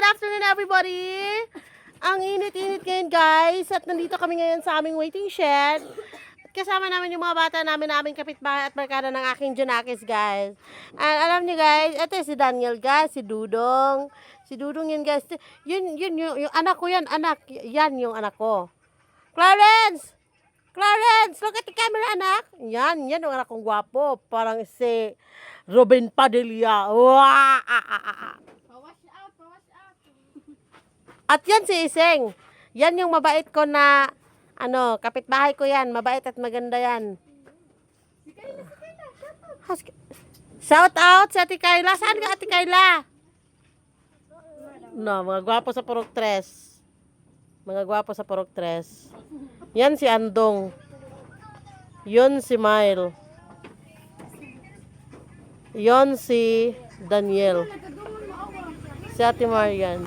afternoon everybody! Ang init-init ngayon guys at nandito kami ngayon sa aming waiting shed. At kasama namin yung mga bata namin, aming kapitbahay at barkada ng aking Junakis guys. And alam niyo guys, ito si Daniel guys, si Dudong. Si Dudong yun guys. Yun yung anak ko yan, anak. Yan yung anak ko. Clarence! Clarence! Look at the camera anak! Yan yung anak kong gwapo. Parang si Robin Padilla. Wow! At yan si Iseng. Yan yung mabait ko na, kapitbahay ko yan. Mabait at maganda yan. Shout out sa Ate Kayla. Saan ka Ate Kayla? No, mga gwapo sa Purok 3. Mga gwapo sa Purok 3. Yan si Andong. Yon si Mile. Yon si Daniel. Si Ate Marian.